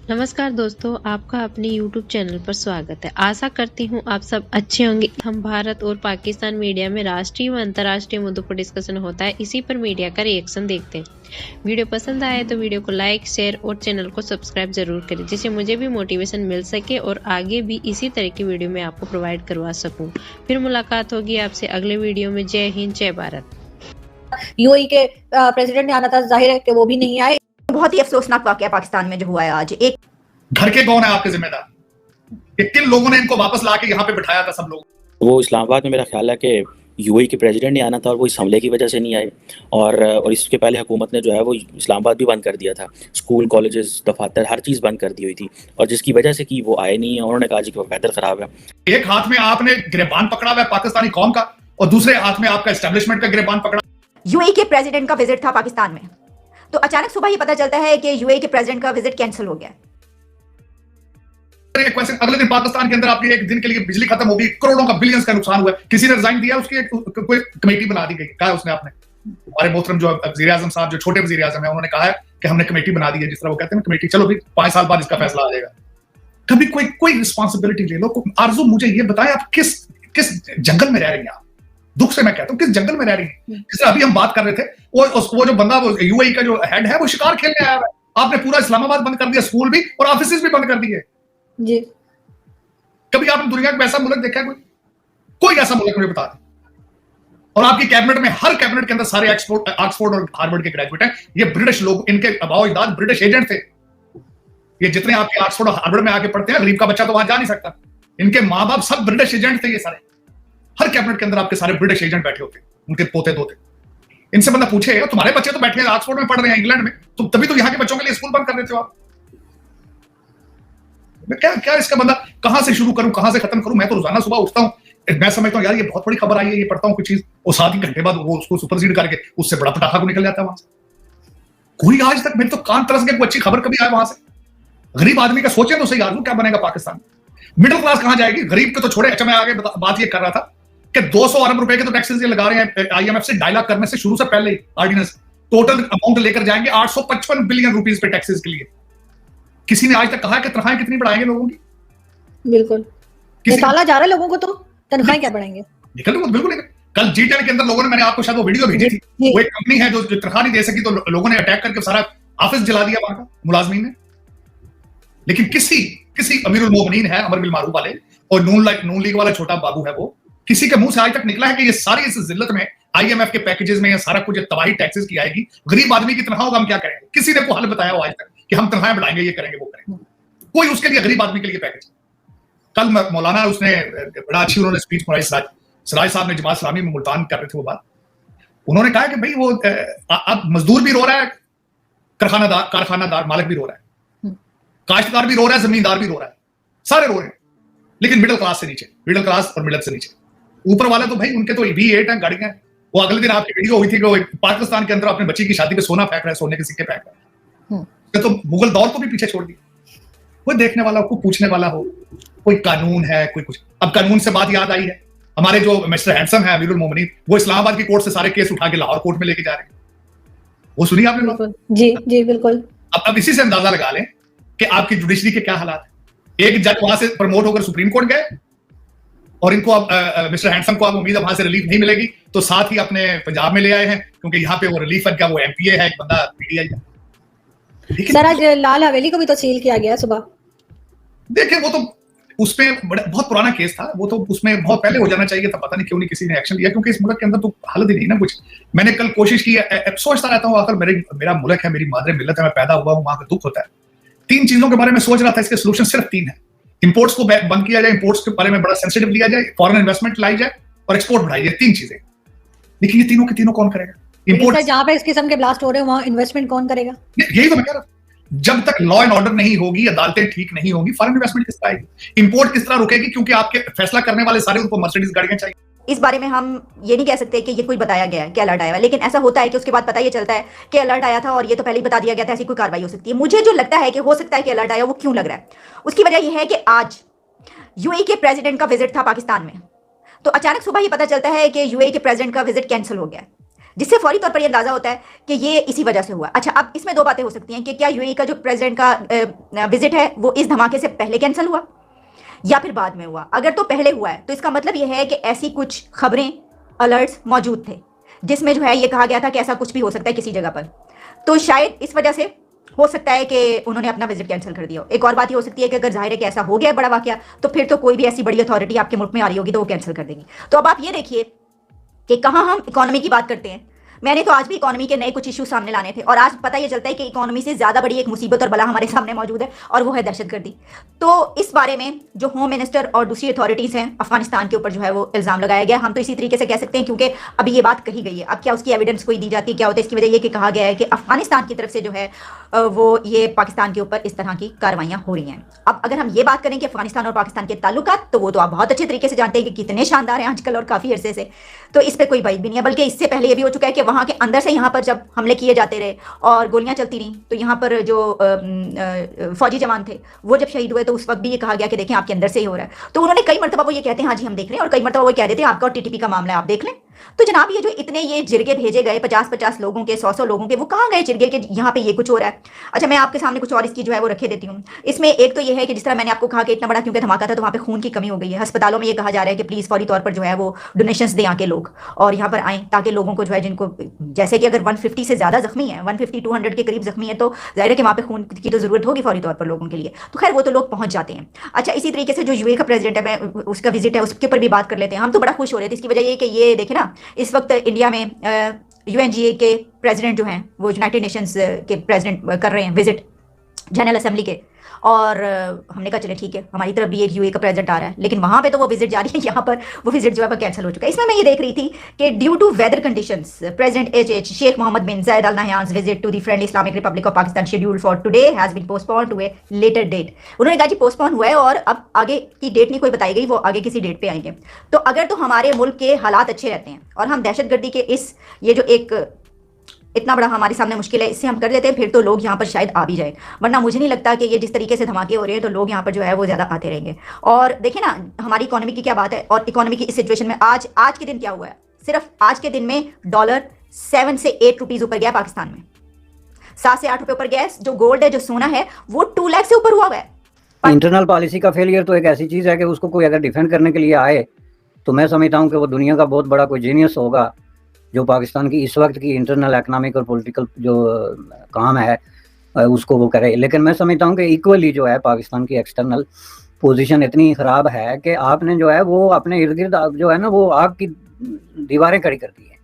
नमस्कार दोस्तों, आपका अपने YouTube चैनल पर स्वागत है। आशा करती हूँ आप सब अच्छे होंगे। हम भारत और पाकिस्तान मीडिया में राष्ट्रीय व अंतर्राष्ट्रीय मुद्दों पर डिस्कशन होता है, इसी पर मीडिया का रिएक्शन देखते हैं। वीडियो पसंद आए तो वीडियो को लाइक, शेयर और चैनल को सब्सक्राइब जरूर करें, जिससे मुझे भी मोटिवेशन मिल सके और आगे भी इसी तरह की वीडियो मैं आपको प्रोवाइड करवा सकूँ। फिर मुलाकात होगी आपसे अगले वीडियो में। जय हिंद, जय भारत। यूएई के प्रेसिडेंट ने आना था, जाहिर है कि वो भी नहीं आए। बहुत ही अफसोसनाक वाकया पाकिस्तान में जो हुआ है आज। एक घर के कौन है आपके जिम्मेदार? कि किन लोगों ने इनको वापस लाके यहाँ पे बिठाया था? सब लोग वो इस्लामाबाद में मेरा ख्याल है कि यूएई के प्रेसिडेंट ने आना था और वो इस हमले की वजह से नहीं आए। और इसके पहले हुकूमत ने जो है वो इस्लामाबाद भी बंद कर दिया था, स्कूल, कॉलेजेस, दफातर, हर चीज़ बंद कर दी हुई थी। और जिसकी वजह से कि वो आए नहीं है, उन्होंने कहा जी कि वेदर खराब है। एक हाथ में आपने गिरबान पकड़ा हुआ है पाकिस्तानी कौम का और दूसरे हाथ में आपका एस्टेब्लिशमेंट का गिरबान पकड़ा। यूएई के प्रेसिडेंट का विजिट था पाकिस्तान में, तो अचानक सुबह ही पता चलता है कि यूएई के प्रेसिडेंट का विजिट कैंसिल हो गया। एक क्वेश्चन, अगले दिन पाकिस्तान के अंदर आपकी एक दिन के लिए बिजली खत्म होगी, करोड़ों का, बिलियंस का नुकसान हुआ है, किसी ने रिजाइन दिया, उसकी कोई कमेटी बना दी गई। कहा उसने, आपने हमारे मोहतरम जो वज़ीर आज़म साहब, जो छोटे वज़ीर आज़म है, उन्होंने कहा है कि हमने कमेटी बना दी है, जिस तरह वो कहते हैं ना कमेटी, चलो भी 5 साल बाद इसका फैसला आ जाएगा। कभी कोई रिस्पॉन्सिबिलिटी ले लो। आरजू, मुझे ये बताएं, आप किस जंगल में रह रही हैं? आप, दुख से मैं कहता हूँ, किस जंगल में रह रही हैं? जैसे अभी हम बात कर रहे थे, वो जो बंदा, वो यूएई का जो हेड है, वो शिकार खेलने आया है। आपने पूरा इस्लामाबाद बंद कर दिया, स्कूल भी और ऑफिस भी बंद कर दिए जी। कभी आपने दुनिया में ऐसा मुल्क देखा है? कोई ऐसा मुल्क मुझे बता दें। और आपकी कैबिनेट में, हर कैबिनेट के अंदर सारे ऑक्सफोर्ड और हार्वर्ड के ग्रेजुएट हैं। ये ब्रिटिश लोग, इनके अबाव इजाद ब्रिटिश एजेंट थे। ये जितने आपके ऑक्सफोर्ड और हार्वर्ड में आके पढ़ते हैं, गरीब का बच्चा तो वहां जा नहीं सकता। इनके माँ बाप सब ब्रिटिश एजेंट थे। ये सारे, हर कैबिनेट के अंदर आपके सारे ब्रिटिश एजेंट बैठे होते, उनके पोते दोते। इनसे बंदा पूछे, तुम्हारे बच्चे तो बैठे हैं ऑक्सफोर्ड में पढ़ रहे हैं, इंग्लैंड में, तुम तभी तो यहाँ के बच्चों के लिए स्कूल बंद कर देते हो आप। क्या इसका बंदा, कहां से शुरू करूं, कहां से खत्म करूं? मैं तो रोजाना सुबह उठता हूं, मैं समझता हूं यार ये बहुत बड़ी खबर आई है, ये पढ़ता हूं कुछ चीज, और 7 ही घंटे बाद वो उसको सुपरसीड करके उससे बड़ा पटाखा को निकल जाता है वहां से। कोई आज तक, मेरे तो कान तरस गए, कोई अच्छी खबर कभी आए वहां से? गरीब आदमी का सोचे तो सही यार, क्या बनेगा पाकिस्तान? मिडिल क्लास कहां जाएगी? गरीब के तो छोड़े। अच्छा, मैं आगे बात ये कर रहा था कि 200 अरब रुपए के तो टैक्सेस ये लगा रहे हैं आईएमएफ से 2.5 लाख करने से शुरू से पहले ही ऑर्डिनेंस, टोटल अमाउंट लेकर जाएंगे 855 बिलियन रुपीस पे टैक्सेस के लिए। किसी ने आज तक कहा है कि तनख्वाहें कितनी बढ़ाएंगे लोगों की? बिल्कुल निकाला जा रहा है लोगों को, तो तनख्वाहें क्या बढ़ाएंगे? निकल बिल्कुल। कल G10 के अंदर लोगों ने, मैंने आपको शायद वो वीडियो भेजी थी, वो एक कंपनी है जो तनख्वाह नहीं दे सकी, तो लोगों ने अटैक करके सारा ऑफिस जला दिया वहां का, मुलाजमीन ने। लेकिन किसी अमीरुल मोमिनीन है, अमर बिल मारूफ वाले, और नून लीग वाला छोटा बाबू है, वो किसी के मुंह से आज तक निकला है कि ये सारी इस जिल्लत में, आईएमएफ के पैकेजेस में, ये सारा कुछ तबाही टैक्सेस की आएगी, गरीब आदमी की तनख्वाह हम क्या करेंगे? किसी ने को हल बताया हो आज तक कि हम तनख्वाहें बढ़ाएंगे, ये करेंगे, वो करेंगे? कोई उसके लिए, गरीब आदमी के लिए पैकेज। कल मौलाना, उसने बड़ा अच्छी उन्होंने स्पीच बनाई, सिराज साहब ने, जमात इस्लामी में मुल्तान कर रहे थे वो बात। उन्होंने कहा कि भाई वो अब मजदूर भी रो रहा है, कारखानादार मालिक भी रो रहा है, काश्तकार भी रो रहा है, जमींदार भी रो रहा है, सारे रो रहे हैं। लेकिन मिडिल क्लास से नीचे, मिडिल क्लास और मिडिल से नीचे, ऊपर वाले तो भाई उनके तो V8 हैं, गाड़ियां हैं। वो अगले दिन आपकी वीडियो हुई थी कि वो पाकिस्तान के अंदर अपने बच्ची की शादी पे सोना फेंक रहा है, सोने के सिक्के फेंक रहा है। तो मुगल दौर को भी पीछे छोड़ दिया। कोई देखने वाला, कोई पूछने वाला हो, कोई कानून है, कोई कुछ। अब कानून से बात याद आई है, हमारे जो मिस्टर हैंडसम है, अमीरुल मोमिनीन, वो इस्लामाबाद की कोर्ट से सारे केस उठा के लाहौर कोर्ट में लेके जा रहे हैं। वो सुनिए आपने बात? जी बिल्कुल। अब इसी से अंदाजा लगा लें कि आपकी जुडिशरी के क्या हालात है। एक जज वहां से प्रमोट होकर सुप्रीम कोर्ट गए, और इनको अब मिस्टर हैंडसम को अब उम्मीद है वहां से रिलीफ नहीं मिलेगी, तो साथ ही अपने पंजाब में ले आए हैं, क्योंकि यहाँ पे वो रिलीफ है, वो एमपीए है, एक बंदा पीटीआई है। सर, आज लाल हवेली को भी तो सील किया गया सुबह। देखिए, वो तो उसमें बहुत पुराना केस था, वो तो उसमें बहुत पहले हो जाना चाहिए था, पता नहीं क्यों नहीं किसी ने एक्शन लिया, क्योंकि इस मुल्क के अंदर तो हालत ही नहीं ना कुछ। मैंने कल कोशिश की, सोचता रहता हूँ, आखिर मेरा मुल्क है, मेरी मादर मिल्लत है, मैं पैदा हुआ हूँ, वहां का दुख होता है। 3 चीजों के बारे में सोच रहा था, इसके सोल्यूशन सिर्फ 3 है। इंपोर्ट्स को बंद किया जाए, इंपोर्ट्स के बारे में बड़ा सेंसिटिव लिया जाए, फॉरेन इन्वेस्टमेंट लाई जाए, और एक्सपोर्ट बढ़ाई जाए। 3 चीजें। लेकिन ये तीनों के तीनों कौन करेगा? इंपोर्ट, जहां पे इस किस्म के ब्लास्ट हो रहे हैं वहां इन्वेस्टमेंट कौन करेगा? यही तो मैं कह रहा हूं। जब तक लॉ एंड ऑर्डर नहीं होगी, अदालतें ठीक नहीं होगी, फॉरेन इन्वेस्टमेंट किस तरह आएगी? इंपोर्ट किस तरह रुकेगी? क्योंकि आपके फैसला करने वाले सारे, उनको मर्सिडीज गाड़ियां चाहिए। इस बारे में हम ये नहीं कह सकते कि ये कोई बताया गया है कि अलर्ट आया है, लेकिन ऐसा होता है कि उसके बाद पता ये चलता है कि अलर्ट आया था और ये तो पहले ही बता दिया गया था, ऐसी कोई कार्रवाई हो सकती है। मुझे जो लगता है कि हो सकता है कि अलर्ट आया, वो क्यों लग रहा है, उसकी वजह यह है कि आज यूएई के प्रेसिडेंट का विजिट था पाकिस्तान में, तो अचानक सुबह ही पता चलता है कि यूएई के प्रेसिडेंट का विजिट कैंसिल हो गया। जिससे फौरी तौर पर यह अंदाजा होता है कि ये इसी वजह से हुआ। अच्छा, अब इसमें दो बातें हो सकती हैं कि क्या यूएई का जो प्रेसिडेंट का विजिट है वो इस धमाके से पहले कैंसिल हुआ या फिर बाद में हुआ। अगर तो पहले हुआ है तो इसका मतलब यह है कि ऐसी कुछ खबरें, अलर्ट्स मौजूद थे जिसमें जो है ये कहा गया था कि ऐसा कुछ भी हो सकता है किसी जगह पर, तो शायद इस वजह से हो सकता है कि उन्होंने अपना विजिट कैंसिल कर दिया हो। एक और बात ये हो सकती है कि अगर जाहिर है कि ऐसा हो गया बड़ा वाकया, तो फिर तो कोई भी ऐसी बड़ी अथॉरिटी आपके मुल्क में आ रही होगी तो वो कैंसिल कर देगी। तो अब आप ये देखिए कि कहाँ हम इकोनॉमी की बात करते हैं। मैंने तो आज भी इकोनॉमी के नए कुछ इशू सामने लाने थे, और आज पता ये चलता है कि इकोनॉमी से ज़्यादा बड़ी एक मुसीबत और बला हमारे सामने मौजूद है, और वो है दहशतगर्दी। तो इस बारे में जो होम मिनिस्टर और दूसरी अथॉरिटीज़ हैं अफगानिस्तान के ऊपर जो है वो इल्ज़ाम लगाया गया। हम तो इसी तरीके से कह सकते हैं क्योंकि अभी ये बात कही गई है। अब क्या उसकी एविडेंस कोई दी जाती है, क्या होता है, इसकी वजह ये कि कहा गया है कि अफगानिस्तान की तरफ से जो है वो ये पाकिस्तान के ऊपर इस तरह की कार्रवाइयाँ हो रही हैं। अब अगर हम ये बात करें कि अफगानिस्तान और पाकिस्तान के ताल्लुकात, तो वो तो आप बहुत अच्छे तरीके से जानते हैं कि कितने शानदार हैं आजकल और काफ़ी अरसे से, तो इस पर कोई बात भी नहीं है। बल्कि इससे पहले ये भी हो चुका है कि वहाँ के अंदर से यहाँ पर जब हमले किए जाते रहे और गोलियां चलती रहीं, तो यहाँ पर जो फौजी जवान थे वो जब शहीद हुए तो उस वक्त भी ये कहा गया कि देखें आपके अंदर से ही हो रहा है। तो उन्होंने कई मरतबा वो ये कहते हैं हाँ जी हम देख रहे हैं, और कई मरतबा वो कह देते हैं आपका और टीटीपी का मामला है, आप देख लें। तो जनाब ये जो इतने ये जिरगे भेजे गए 50-50 लोगों के, 100-100 लोगों के, वो कहाँ गए जिरगे के यहाँ पे ये कुछ हो रहा है। अच्छा, मैं आपके सामने कुछ और इसकी जो है वो रखे देती हूँ। इसमें एक तो ये है कि जिस तरह मैंने आपको कहा कि इतना बड़ा क्योंकि धमाका था तो वहाँ पे खून की कमी हो गई है। अस्पतालों में ये कहा जा रहा है कि प्लीज़ फौरी तौर पर जो है वो डोनेशंस दें आके लोग और यहाँ पर आएँ, ताकि लोगों को जो है जिनको, जैसे कि अगर 150 से ज़्यादा जख्मी है, 150-200 के करीब जख्मी है, तो जाहिर है कि वहाँ पे खून की तो ज़रूरत होगी फौरी तौर पर लोगों के लिए। तो खैर वो तो लोग पहुँच जाते हैं। अच्छा, इसी तरीके से जो यूएई का प्रेसिडेंट है, मैं उसका विजिट है उसके ऊपर भी बात कर लेते हैं। हम तो बड़ा खुश हो रहे थे। इसकी वजह ये कि ये देखे ना, इस वक्त इंडिया में यूएनजीए के प्रेसिडेंट जो हैं वो यूनाइटेड नेशंस के प्रेसिडेंट कर रहे हैं विजिट जनरल असेंबली के, और हमने कहा चले ठीक है, हमारी तरफ भी एक यूएई का प्रेसिडेंट आ रहा है, लेकिन वहाँ पे तो वो विजिट जारी है, यहाँ पर वो विजिट जो है वो कैंसिल हो चुका है। इसमें मैं ये देख रही थी कि due to weather conditions president H Sheikh Mohammed bin Zayed Al Nahyan's visit to the friendly Islamic Republic of Pakistan scheduled for today has been postponed to a later date. उन्होंने कहा जी पोस्टपोन हुआ है और अब आगे की डेट नहीं कोई बताई गई, वो आगे किसी डेट पे आएंगे। तो अगर तो हमारे मुल्क के हालात अच्छे रहते हैं और हम दहशतगर्दी के इस ये जो एक इतना बड़ा हमारे सामने मुश्किल है, इससे हम कर लेते हैं, फिर तो लोग यहाँ पर शायद आ भी जाए। वरना मुझे नहीं लगता कि ये जिस तरीके से धमाके हो रहे हैं तो लोग यहाँ पर जो है वो ज़्यादा आते रहेंगे। और देखिए ना हमारी इकोनॉमी की क्या बात है, और इकोनॉमी की इस सिचुएशन में आज के दिन क्या हुआ है, सिर्फ आज के दिन में डॉलर 7 से 8 रुपीज़ ऊपर गया पाकिस्तान में, 7 से 8 रुपये ऊपर गया। जो गोल्ड है, जो सोना है, वो 2 लाख से ऊपर हुआ है। इंटरनल पॉलिसी का फेलियर तो एक ऐसी चीज़ है कि उसको कोई अगर डिफेंड करने के लिए आए तो मैं समझता हूँ कि वो दुनिया का बहुत बड़ा कोई जीनियस होगा जो पाकिस्तान की इस वक्त की इंटरनल इकोनॉमिक और पॉलिटिकल जो काम है उसको वो करे। लेकिन मैं समझता हूँ कि इक्वली जो है पाकिस्तान की एक्सटर्नल पोजीशन इतनी ख़राब है कि आपने जो है वो अपने इर्द गिर्द जो है ना वो आग की दीवारें खड़ी कर दी है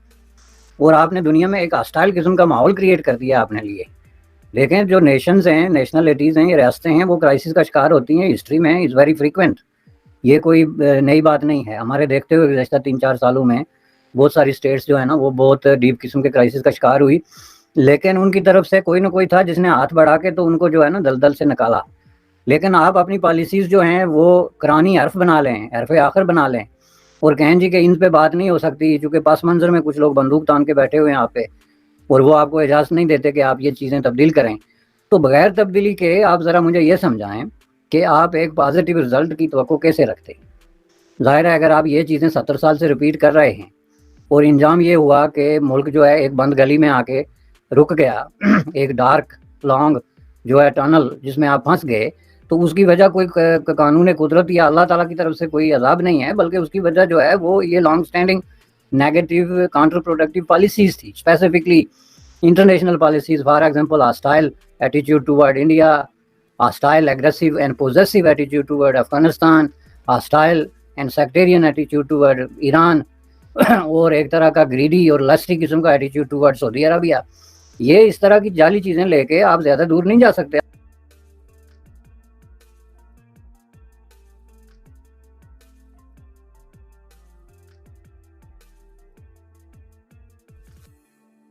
और आपने दुनिया में एक हॉस्टाइल किस्म का माहौल क्रिएट कर दिया अपने लिए। लेकिन जो नेशंस हैं, नेशनलिटीज़ हैं, ये रियासतें हैं, वो क्राइसिस का शिकार होती हैं, हिस्ट्री में इज़ वेरी फ्रीक्वेंट। ये कोई नई बात नहीं है। हमारे देखते हुए गुज़श्ता 3-4 सालों में बहुत सारी स्टेट्स जो है ना वो बहुत डीप किस्म के क्राइसिस का शिकार हुई, लेकिन उनकी तरफ से कोई ना कोई था जिसने हाथ बढ़ा के तो उनको जो है ना दलदल से निकाला। लेकिन आप अपनी पॉलिसीज़ जो हैं वो कुरानी हर्फ बना लें, हर्फ आखिर बना लें और कहें जी कि इन पे बात नहीं हो सकती, क्योंकि पास मंजर में कुछ लोग बंदूक तान के बैठे हुए हैं आप पे और वो आपको इजाज़त नहीं देते कि आप ये चीज़ें तब्दील करें। तो बगैर तब्दीली के आप ज़रा मुझे ये समझाएं कि आप एक पॉजिटिव रिजल्ट की तवक्को कैसे रखते हैं। ज़ाहिर है अगर आप ये चीज़ें 70 साल से रिपीट कर रहे हैं और इंजाम ये हुआ कि मुल्क जो है एक बंद गली में आके रुक गया, एक डार्क लॉन्ग जो है टनल जिसमें आप फंस गए, तो उसकी वजह कोई कानून कुदरत या अल्लाह ताला की तरफ से कोई अजाब नहीं है, बल्कि उसकी वजह जो है वो ये long standing negative counter productive policies थी, specifically international policies. For example hostile attitude toward India, hostile aggressive and possessive attitude toward Afghanistan, hostile and sectarian attitude toward Iran और एक तरह का ग्रीडी और लस्टी किस्म का एटीट्यूड टुवर्ड सऊदी अरबिया। ये इस तरह की जाली चीज़ें लेके आप ज़्यादा दूर नहीं जा सकते।